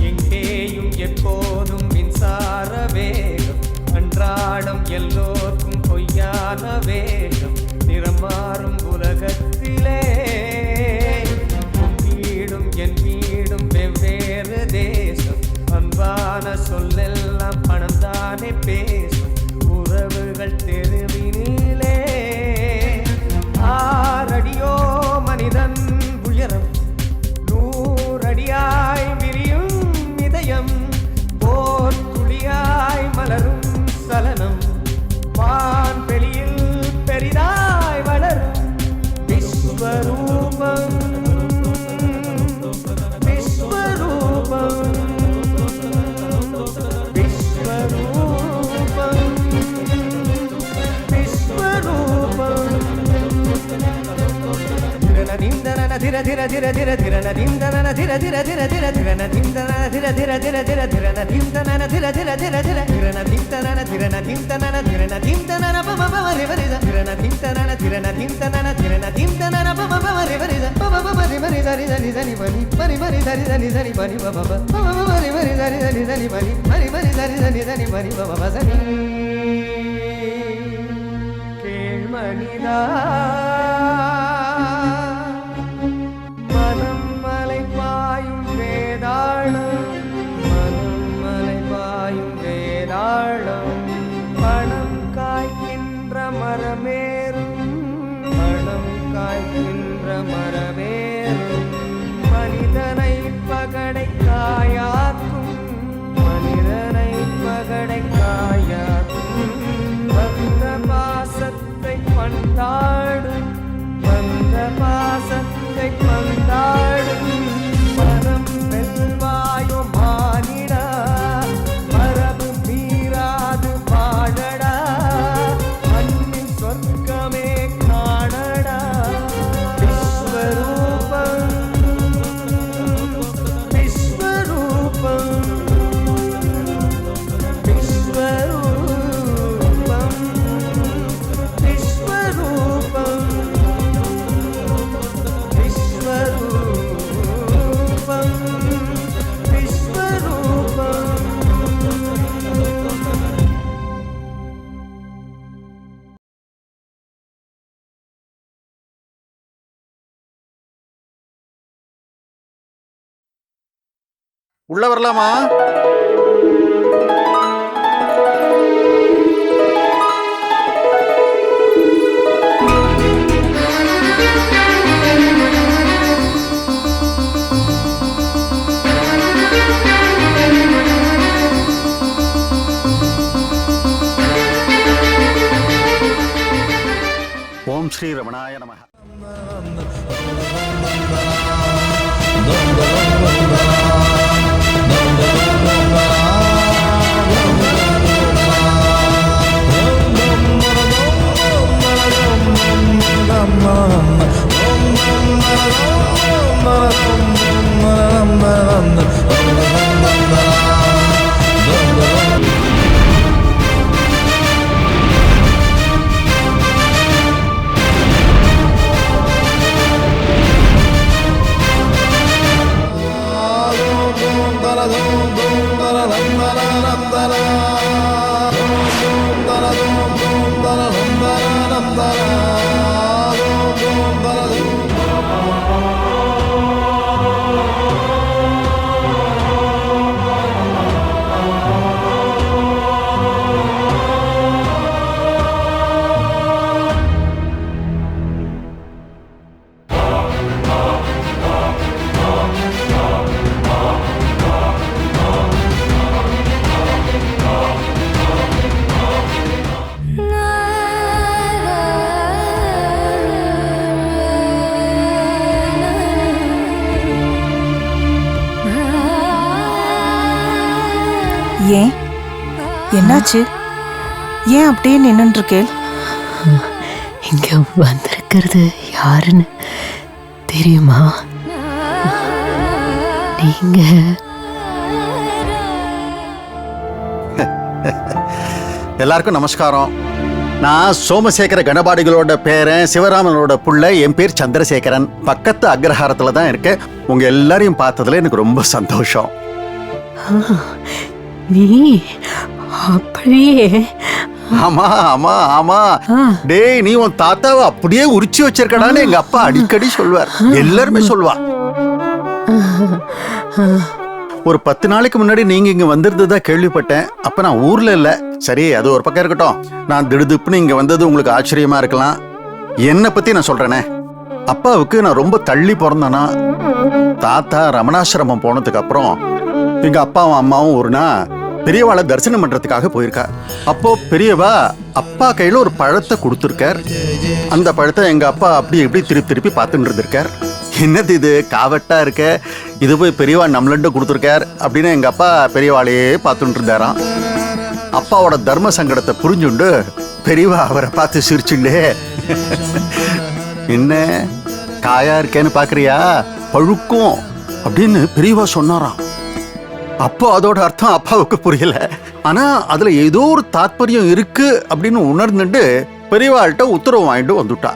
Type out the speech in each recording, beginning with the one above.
எங்கேயும் எப்போதும் மின்சார வேகம், அன்றாடம் எல்லோருக்கும் பொய்யான வேகம், நிறம் மாறும் உலகத்திலே உன் வீடும் என் வீடும் வெவ்வேறு தேசம், அன்பான சொல்லெல்லாம் பணம் தானே பேசும், உறவுகள் தெருவினிலே ஆறடியோ மனிதன் உயரம், நூறடியாய் விரியும் இதயம், போர் துளியாய் மலரும் சலனம், வான்வெளியில் பெரிதாய் வளரும் விஸ்வரூபம், விஸ்வரூபம், விஸ்வரூபம், விஸ்வரூபம். திரனதிந்தன திர திர திர திர திரனதிந்தன திர திர திர திர திரனதிந்தன திர திர திர திர திரனதிந்தன திர திர திர திர திரனதிந்தன திரனதிந்தன திரனதிந்தன பமபமரி வரித திரனதிந்தன திரனதிந்தன திரனதிந்தன பமபமரி வரித பமபமரி மரி தரி தரி தரி பனி மரி மரி தரி தரி தரி பனி பமப பமபமரி மரி தரி தரி தரி பனி மரி மரி தரி தரி தரி பனி பமப சனி கேள் மனிதா பணம் காய்க்கின்ற மரமேறும், பணம் காய்க்கின்ற மரமேறும், மனிதனை பகடை காயாக்கும், மனிதனை பகடை காயாக்கும், வந்த பாசத்தை பந்தாடும், வந்த பாசத்தை பந்தாடும், மனம் வெல்வாயோ மானிடா, மரபு மீறாது வாழடா, மண்ணின் சொர்க்கமே காணடா, விஸ்வரூபம், விஸ்வரூபம், விஸ்வரூபம், விஸ்வரூபம், விஸ்வரூபம், விஸ்வரூபம். உள்ள வரலாமா? ஓம் ஸ்ரீ ரமணாய நமஹ. ஏன் என்னாச்சு? ஏன் அப்படியே நின்னுட்டு இருக்கேள்? இங்க வந்திருக்கிறது யாருன்னு தெரியுமா? நீங்க எல்லாருக்கும் நமஸ்காரம். நான் சோமசேகர கணபாடிகளோட பேரன், சிவராமனோட புள்ள. என் பேர் சந்திரசேகரன். பக்கத்து அக்ரஹாரத்துல தான் இருக்கேன். உங்க எல்லாரையும் பார்த்ததுல எனக்கு ரொம்ப சந்தோஷம். நீ அப்படியே ஆமா ஆமா ஆமா. டேய், நீ உன் தாத்தாவை அப்படியே உரிச்சு வச்சிருக்கடான்னு எங்க அப்பா அடிக்கடி சொல்வார். எல்லாருமே சொல்வா. ஒரு 10 நாளைக்கு முன்னாடி நீங்க இங்க வந்திருந்ததா கேள்விப்பட்டேன். அப்ப நான் ஊர்ல இல்ல. சரி, அது ஒரு பக்கம் இருக்கட்டும். நான் திடுதுப்புன்னு இங்க வந்தது உங்களுக்கு ஆச்சரியமா இருக்கலாம். என்னை பத்தி நான் சொல்றேனே. அப்பாவுக்கு நான் ரொம்ப தள்ளி பிறந்தேனா. தாத்தா ரமணாசிரமம் போனதுக்கு அப்புறம் எங்க அப்பாவும் அம்மாவும் ஒரு நாள் பெரியவாளை தரிசனம் பண்றதுக்காக போயிருக்கா. அப்போ பெரியவா அப்பா கையில ஒரு பழத்தை கொடுத்துருக்கார். அந்த பழத்தை எங்க அப்பா அப்படி எப்படி திருப்பி திருப்பி பார்த்துட்டு இருந்திருக்கார். என்னது இது காவட்டா இருக்க, இது போய் பெரியவா நம்மளண்டு கொடுத்துருக்கார் அப்படின்னு எங்க அப்பா பெரியவாளையே பார்த்துட்டு இருந்தாராம். அப்பாவோட தர்ம சங்கடத்தை புரிஞ்சுண்டு பெரியவா அவரை பார்த்து சிரிச்சுண்டே, என்ன காயா இருக்கேன்னு பாக்குறியா, பழுக்கும் அப்படின்னு பெரியவா சொன்னாராம். அப்போ அதோட அர்த்தம் அப்பாவுக்கு புரியல. ஆனா அதுல ஏதோ ஒரு தாத்பரியம் இருக்கு அப்படின்னு உணர்ந்துட்டு பெரியவாள்கிட்ட உத்தரவு வாங்கிட்டு வந்துட்டா.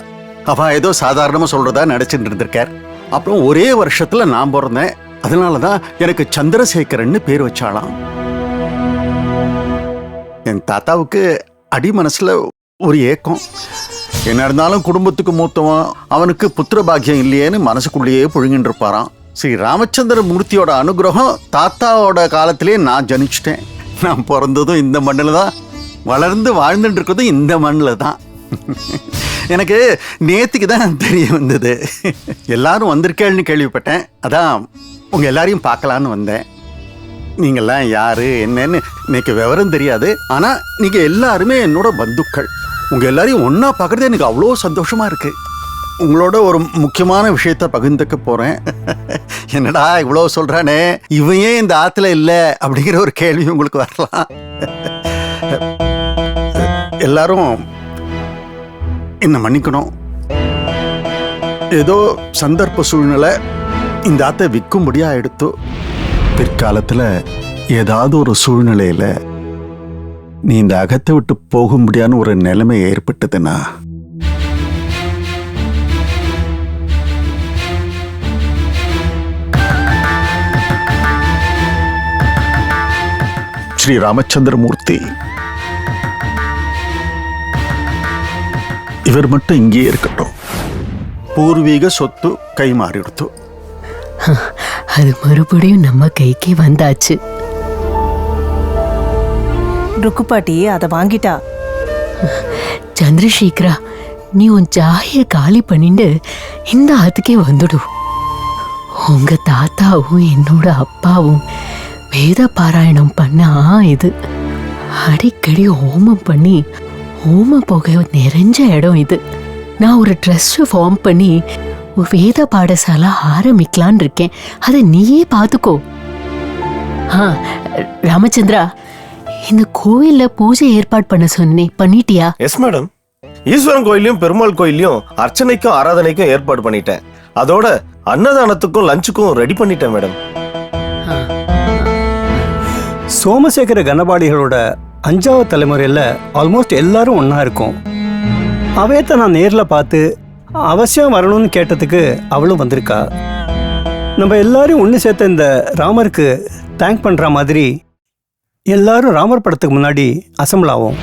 அவ ஏதோ சாதாரணமா சொல்றதா நினைச்சிட்டு இருந்திருக்கார். அப்புறம் ஒரே வருஷத்துல நான் பிறந்தேன். அதனாலதான் எனக்கு சந்திரசேகரன்னு பேர் வச்சாலாம். என் தாத்தாவுக்கு அடி மனசுல ஒரு ஏக்கம். என்ன இருந்தாலும் குடும்பத்துக்கு மூத்தவன், அவனுக்கு புத்திர பாக்கியம் இல்லையேன்னு மனசுக்குள்ளேயே புழுங்கிட்டு இருப்பாராம். ஸ்ரீ ராமச்சந்திர மூர்த்தியோட அனுகிரகம் தாத்தாவோட காலத்திலேயே நான் ஜனிச்சிட்டேன். நான் பிறந்ததும் இந்த மண்ணில் தான், வளர்ந்து வாழ்ந்துட்டு இருக்கிறதும் இந்த மண்ணில் தான். எனக்கு நேத்துக்கு தான் தெரிய வந்தது. எல்லாரும் வந்திருக்கேன்னு கேள்விப்பட்டேன். அதான் உங்க எல்லாரையும் பார்க்கலான்னு வந்தேன். நீங்கெல்லாம் யாரு என்னன்னு எனக்கு விவரம் தெரியாது. ஆனா நீங்க எல்லாருமே என்னோட பந்துக்கள். உங்க எல்லாரையும் ஒன்னா பார்க்கறது எனக்கு அவ்வளோ சந்தோஷமா இருக்கு. உங்களோட ஒரு முக்கியமான விஷயத்த பகிர்ந்துக்க போறேன். என்னடா இவ்வளோ சொல்றானே, இவன் ஏன் இந்த ஆத்துல இல்ல அப்படிங்கிற ஒரு கேள்வி உங்களுக்கு வரலாம். எல்லாரும் என்ன மன்னிக்கணும். ஏதோ சந்தர்ப்ப சூழ்நிலை இந்த ஆத்தை விற்கும்படியா எடுத்து, பிற்காலத்துல ஏதாவது ஒரு சூழ்நிலையில நீ இந்த அகத்தை விட்டு போகும்படியான ஒரு நிலைமை ஏற்பட்டதுன்னா ஸ்ரீ ராமச்சந்திர மூர்த்தி இவர் மட்டும் இங்கே இருக்கட்டும். பூர்வீக சொத்து கை மாறிடுத்து. அது மறுபடியும் நம்ம கைக்கு வந்தாச்சு. ருக்குப்பாட்டி அதை வாங்கிட்டா. சந்திரசேகரா, நீ உன் ஜாய காலி பண்ணிட்டு இந்த ஆத்துக்கே வந்துடு. உங்க தாத்தாவும் என்னோட அப்பாவும் வேத பாராயணம் பண்ணா இது. அடிக்கடி ஹோமம் பண்ணி ஹோம புகை நிறைஞ்ச இடம் இது. நான் ஒரு ட்ரஸ்ட் ஃபார்ம் பண்ணி ஒரு வேத பாடசாலை ஆரம்பிக்கலான் இருக்கேன். அதை நீயே பார்த்துக்கோ. ராமச்சந்திரா, இந்த கோயில்ல பூஜை ஏற்பாடு பண்ண சொன்னேன், பண்ணிட்டியா? Yes madam. ஈஸ்வரன் கோயிலையும் பெருமாள் கோயிலையும் அர்ச்சனைக்கும் ஆராதனைக்கும் ஏற்பாடு பண்ணிட்டேன். அதோட அன்னதானத்துக்கும் லஞ்சுக்கும் ரெடி பண்ணிட்டேன் மேடம். சோமசேகர கணபாடிகளோட 5வது தலைமுறையில் ஆல்மோஸ்ட் எல்லாரும் ஒன்றா இருக்கும். அவையத்தை நான் நேரில் பார்த்து அவசியம் வரணும்னு கேட்டதுக்கு அவளும் வந்திருக்கா. நம்ம எல்லாரும் ஒன்று சேர்த்த இந்த ராமருக்கு தேங்க் பண்ணுற மாதிரி எல்லாரும் ராமர் படத்துக்கு முன்னாடி அசம்பிள் ஆகும்.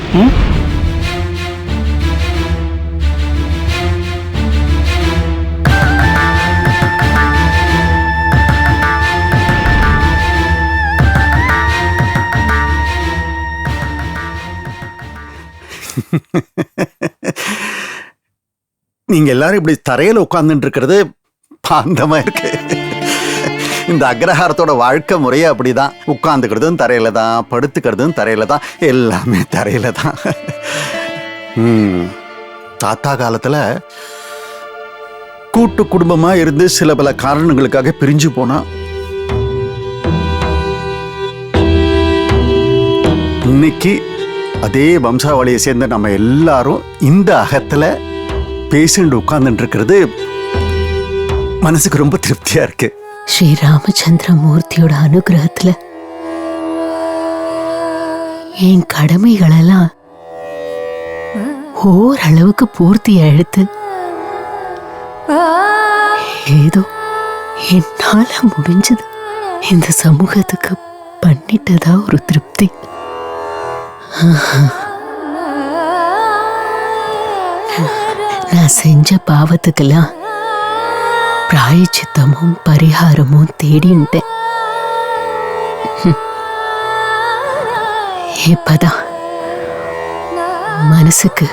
நீங்க எல்லாரும் இப்படி தரையில உட்கார்ந்துட்டு இருக்கிறது பாந்தமா இருக்கு. இந்த அக்ரஹாரத்தோட வாழ்க்கை முறையே அப்படிதான். உட்கார்ந்துக்கிறதும் தரையில தான், படுத்துக்கிறதும் தரையில தான், எல்லாமே தரையில தான். தாத்தா காலத்துல கூட்டு குடும்பமா இருந்து சில பல காரணங்களுக்காக பிரிஞ்சு போனா இன்னைக்கு அதே வம்சாவளியை சேர்ந்த நம்ம எல்லாரும் இந்த அகத்துல பேசிட்டு உட்கார்ந்துட்டு இருக்கிறது மனசுக்கு ரொம்ப திருப்தியா இருக்கு. ஸ்ரீ ராமச்சந்திர மூர்த்தியோட அனுகிரகத்துல என் கடமைகளெல்லாம் ஓரளவுக்கு பூர்த்தியா எடுத்து ஏதோ என்னால முடிஞ்சது இந்த சமூகத்துக்கு பண்ணிட்டதா ஒரு திருப்தி. நான் செஞ்ச பாவத்துக்கெல்லாம் பிராயச்சித்தமும் பரிகாரமும் தேடின்ட்டேன். இப்பதான் மனசுக்கு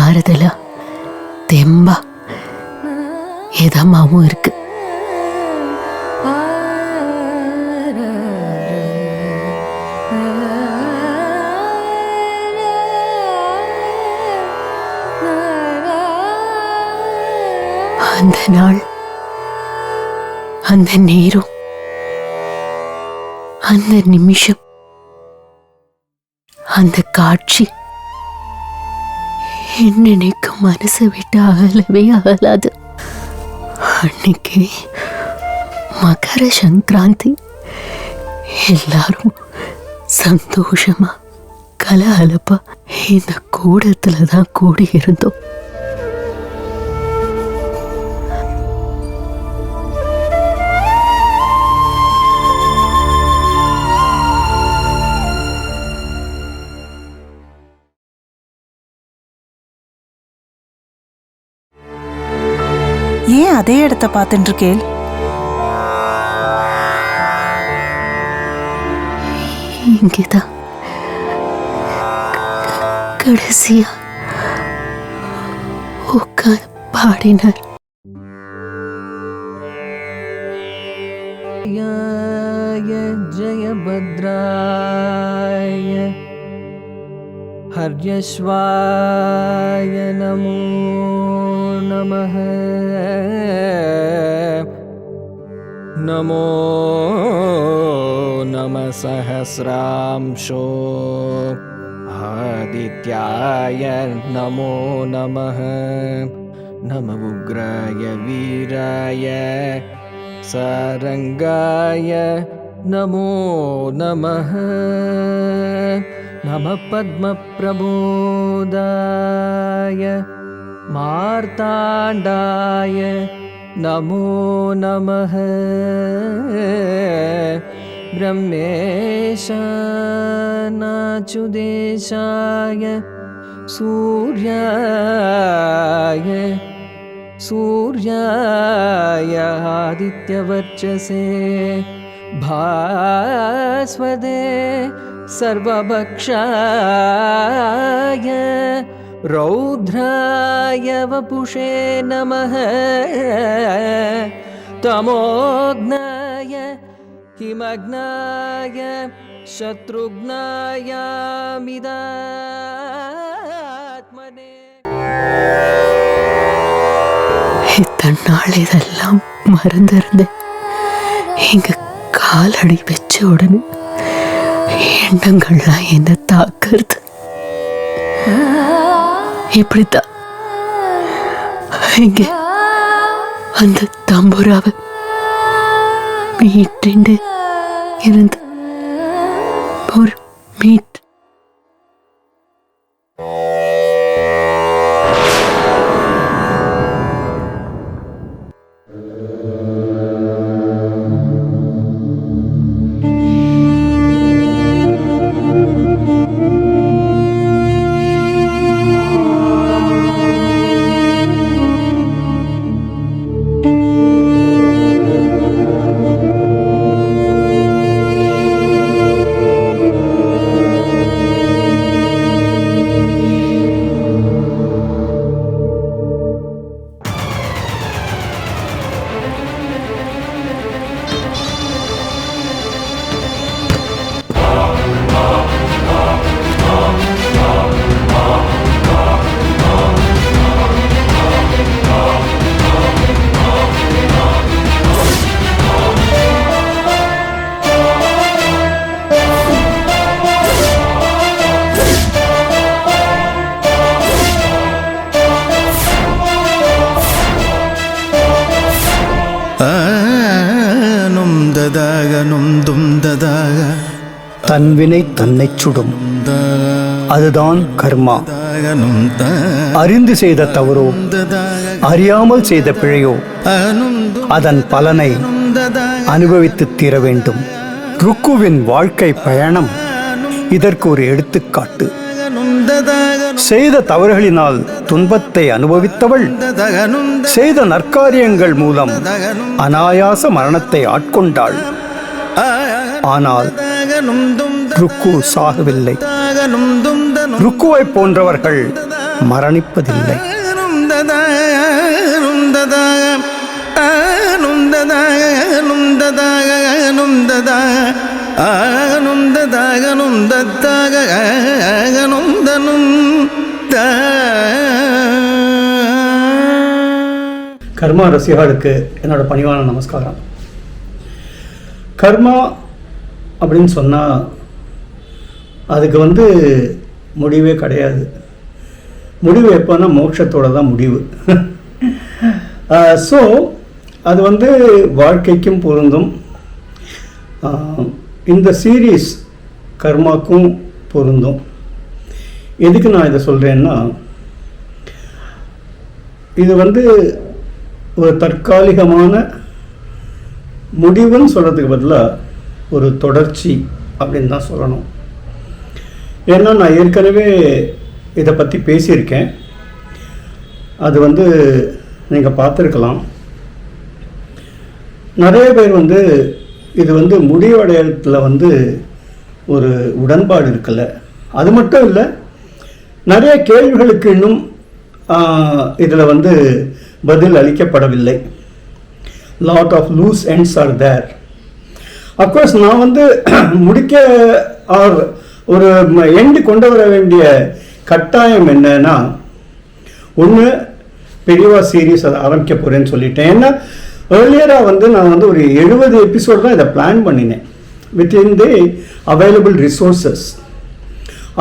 ஆறுதலா தெம்பா இதமாவும் இருக்கு. அந்த நாள், அந்த நேரம், அந்த நிமிஷம், அந்த காட்சி என் நினைக்கும் மனசை விட்டு அகலவே அகலாது. அன்னைக்கு மகர சங்கராந்தி, எல்லாரும் சந்தோஷமா கலகலப்பா இந்த கூடத்துலதான் கூடி இருந்தோம். ஏன் அதே இடத்த பார்த்துட்டு இருக்கேள்? இங்கேதான் கடைசியா உட்கார்ந்து பாடினார். ஜயபத்ராய ஹர்யஸ்வாய நமோ நமः. நமோ நம சஹஸ்ராம்சோ ஆதித்யாய நமோ நமः. நம உக்ராய வீராய சாரங்காய நமோ நமः. நம பத்மப்ரபோதாய மார்த்தாண்டாய நமோ நமः. பிரம்மேஷாநாச்சுதேஷாய சூர்யாய ஆதித்யவர்ச்சசே பாஸ்வதே சர்வபக்ஷாய ரௌத்ராய வபுஷே நமः. தமோக்னாய ஹிமக்னாய சத்ருக்னாயாமிதாத்மனே. இத்தனை நாள் இதெல்லாம் மறந்திருந்தேன். எங்க காலடி வச்ச உடனே எண்ணங்கள்லாம் என்ன தாக்குறது. இப்படித்தான் இங்க அந்த தம்புராவை மீட்டு இருந்து ஒரு மீட் தன்வினை தன்னை சுடும். அதுதான் கர்மா. அறிந்து செய்த தவறோ அறியாமல் செய்த பிழையோ அதன் பலனை அனுபவித்து தீர வேண்டும். ருக்குவின் வாழ்க்கை பயணம் இதற்கு ஒரு எடுத்துக்காட்டு. செய்த தவறுகளினால் துன்பத்தை அனுபவித்தவள் செய்த நற்காரியங்கள் மூலம் அனாயாச மரணத்தை ஆட்கொண்டாள். ஆனால் ருக்கு சாகவில்லை. ருக்குவை போன்றவர்கள் மரணிப்பதில்லை. கர்மா ரசிகர்களுக்கு என்னோட பணிவான நமஸ்காரம். கர்மா அப்படின்னு சொன்னால் அதுக்கு முடிவே கிடையாது. முடிவு எப்போனா மோட்சத்தோடு தான் முடிவு. ஸோ அது வாழ்க்கைக்கும் பொருந்தும். இந்த சீரீஸ் கர்மாக்கும் பொருந்தும். எதுக்கு நான் இதை சொல்கிறேன்னா, இது ஒரு தற்காலிகமான முடிவுன்னு சொல்கிறதுக்கு பதிலாக ஒரு தொடர்ச்சி அப்படின்னு தான் சொல்லணும். ஏன்னா நான் ஏற்கனவே இதை பற்றி பேசியிருக்கேன். அது நீங்கள் பார்த்துருக்கலாம். நிறைய பேர் இது முடிவடையத்தில் ஒரு உடன்பாடு இருக்குல்ல. அது மட்டும் இல்லை, நிறைய கேள்விகளுக்கு இன்னும் இதில் பதில் அளிக்கப்படவில்லை. Lot of loose ends are there. Of course நான் முடிக்க ஒரு எண்டு கொண்டு வர வேண்டிய கட்டாயம் என்னன்னா, ஒன்று பெரியவா சீரீஸ் அதை ஆரம்பிக்க போகிறேன்னு சொல்லிட்டேன். ஏன்னா ஏர்லியராக நான் ஒரு 70 எபிசோட் தான் இதை பிளான் பண்ணினேன் வித்தின் தி அவைலபிள் ரிசோர்ஸஸ்.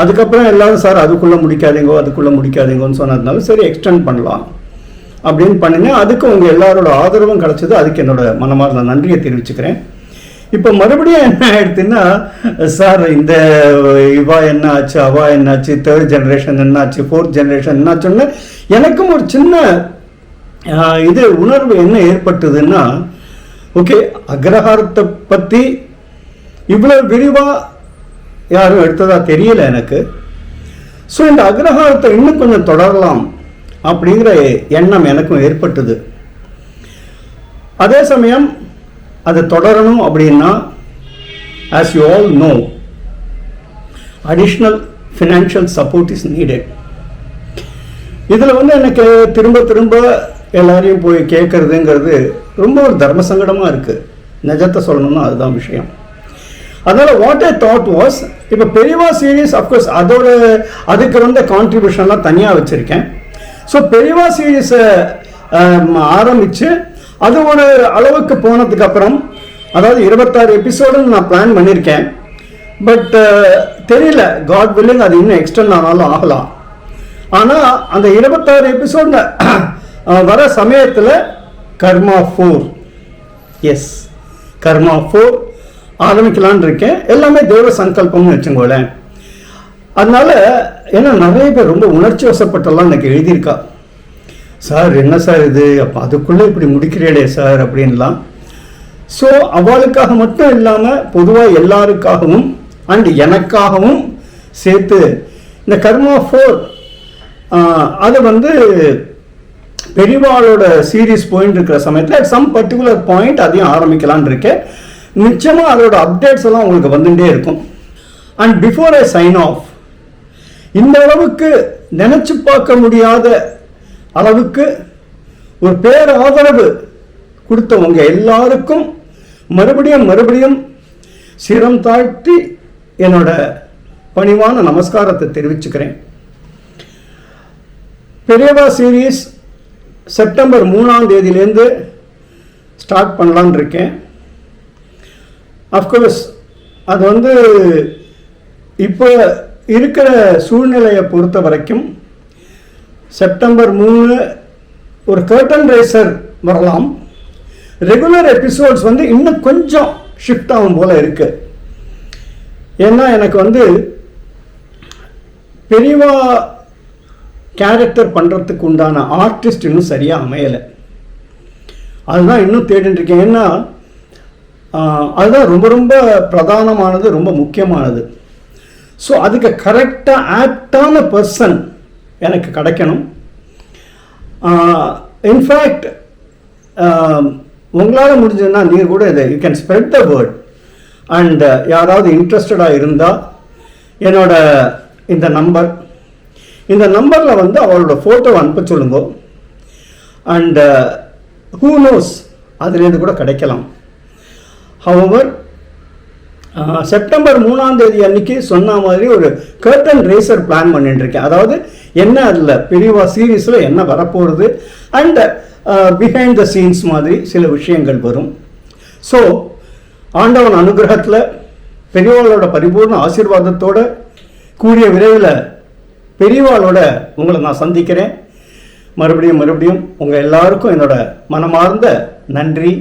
அதுக்கப்புறம் எல்லாரும் சார் அதுக்குள்ளே முடிக்காதீங்கன்னு சொன்னதுனால சரி எக்ஸ்டெண்ட் பண்ணலாம் அப்படின்னு பண்ணினேன். அதுக்கு உங்கள் எல்லாரோட ஆதரவும் கிடச்சிது. அதுக்கு என்னோட மனமார்ந்த நன்றியை தெரிவிச்சுக்கிறேன். இப்போ மறுபடியும் என்ன ஆயிடுதுன்னா, சார் இந்த இவா என்ன ஆச்சு, அவா என்னாச்சு, 3rd ஜெனரேஷன் என்னாச்சு, 4th ஜெனரேஷன் என்னாச்சுன்னு எனக்கும் ஒரு சின்ன உணர்வு என்ன ஏற்பட்டதுன்னா, ஓகே அக்ரஹாரத்தை பற்றி இவ்வளோ விரிவாக யாரும் எடுத்ததா தெரியல எனக்கு. ஸோ இந்த அக்ரஹாரத்தை இன்னும் கொஞ்சம் தொடரலாம் அப்படிங்கிற எண்ணம் எனக்கும் ஏற்பட்டது. அதே சமயம் அதை தொடரணும் அப்படின்னா, as you all know, additional financial support is needed. இதில் எனக்கு திரும்ப திரும்ப எல்லாரையும் போய் கேட்கறதுங்கிறது ரொம்ப ஒரு தர்ம சங்கடமாக இருக்குது. நிஜத்தை சொல்லணும்னா அதுதான் விஷயம். அதனால் வாட் ஐ தாட் வாஸ், இப்போ பெரியவா சீரீஸ் அஃப்கோர்ஸ் அதுக்கு கான்ட்ரிபியூஷன்லாம் தனியாக வச்சுருக்கேன். ஸோ பெரியவா சீரீஸை ஆரம்பித்து அது ஒரு அளவுக்கு போனதுக்கப்புறம், அதாவது 26 எபிசோடுன்னு நான் பிளான் பண்ணியிருக்கேன். பட் தெரியல, காட் வில்லிங் அது இன்னும் எக்ஸ்டெண்ட் ஆனாலும் ஆகலாம். ஆனால் அந்த 26 எபிசோட் வர சமயத்தில் கர்மா 4 கர்மா 4 ஆரம்பிக்கலான் இருக்கேன். எல்லாமே தேவ சங்கல்பம்னு வச்சுக்கோங்களேன். அதனால ஏன்னா நிறைய பேர் ரொம்ப உணர்ச்சி வசப்பட்டெல்லாம் எனக்கு எழுதியிருக்கா, சார் என்ன சார் இது, அப்போ அதுக்குள்ளே இப்படி முடிக்கிறீங்களே சார் அப்படின்லாம். ஸோ அவளுக்காக மட்டும் இல்லாமல் பொதுவாக எல்லாருக்காகவும் அண்ட் எனக்காகவும் சேர்த்து இந்த கர்மா 4 அது பெரியவாளோட சீரீஸ் போயிட்டு இருக்கிற சமயத்தில் அட் சம் பர்டிகுலர் பாயிண்ட் அதையும் ஆரம்பிக்கலான் இருக்கேன். நிச்சயமாக அதோட அப்டேட்ஸ் எல்லாம் உங்களுக்கு வந்துட்டே இருக்கும். And before I sign off, இந்த அளவுக்கு நினைச்சு பார்க்க முடியாத அளவுக்கு ஒரு பேராதரவு கொடுத்தவங்க எல்லாருக்கும் மறுபடியும் சிரம் தாழ்த்தி என்னோட பணிவான நமஸ்காரத்தை தெரிவிச்சுக்கிறேன். பெரியவா சீரீஸ் செப்டம்பர் 3ஆம் தேதியிலேருந்து ஸ்டார்ட் பண்ணலான் இருக்கேன். அஃப்கோர்ஸ் அது இப்போ இருக்கிற சூழ்நிலையை பொறுத்த வரைக்கும் செப்டம்பர் 3 ஒரு கர்டன் ரேசர் வரலாம். ரெகுலர் எபிசோட்ஸ் இன்னும் கொஞ்சம் ஷிஃப்ட் ஆகும் போல இருக்கு. ஏன்னா எனக்கு வந்து பெரியவா கேரக்டர் பண்ணுறதுக்கு உண்டான ஆர்டிஸ்ட் இன்னும் சரியாக அமையலை. அதுதான் இன்னும் தேடிட்டு இருக்கேன். ஏன்னா அதுதான் ரொம்ப ரொம்ப பிரதானமானது, ரொம்ப முக்கியமானது. ஸோ அதுக்கு கரெக்டாக ஆப்டான பர்சன் எனக்கு கிடைக்கணும். இன்ஃபேக்ட் உங்களால் முடிஞ்சதுன்னா நீங்கள் கூட இதை you can spread the word. And யாராவது இன்ட்ரெஸ்டடாக இருந்தால் என்னோட இந்த நம்பரில் வந்து அவளோட ஃபோட்டோவை அனுப்ப சொல்லுங்க. அண்ட் ஹூ நோஸ் அதுலேருந்து கூட கிடைக்கலாம். ஹவவர் செப்டம்பர் 3ஆம் தேதி அன்னைக்கு சொன்ன மாதிரி ஒரு கர்டன் ரேசர் பிளான் பண்ணிட்டு இருக்கேன். அதாவது என்ன அதில் பெரியவா சீரீஸில் என்ன வரப்போகிறது அண்ட் பிஹைண்ட் த சீன்ஸ் மாதிரி சில விஷயங்கள் வரும். ஸோ ஆண்டவன் அனுகிரகத்தில் பெரியவாளோட பரிபூர்ண ஆசீர்வாதத்தோட கூடிய விரைவில் பெரியவாளோட உங்களை நான் சந்திக்கிறேன். மறுபடியும் உங்கள் எல்லாருக்கும் என்னோட மனமார்ந்த நன்றி.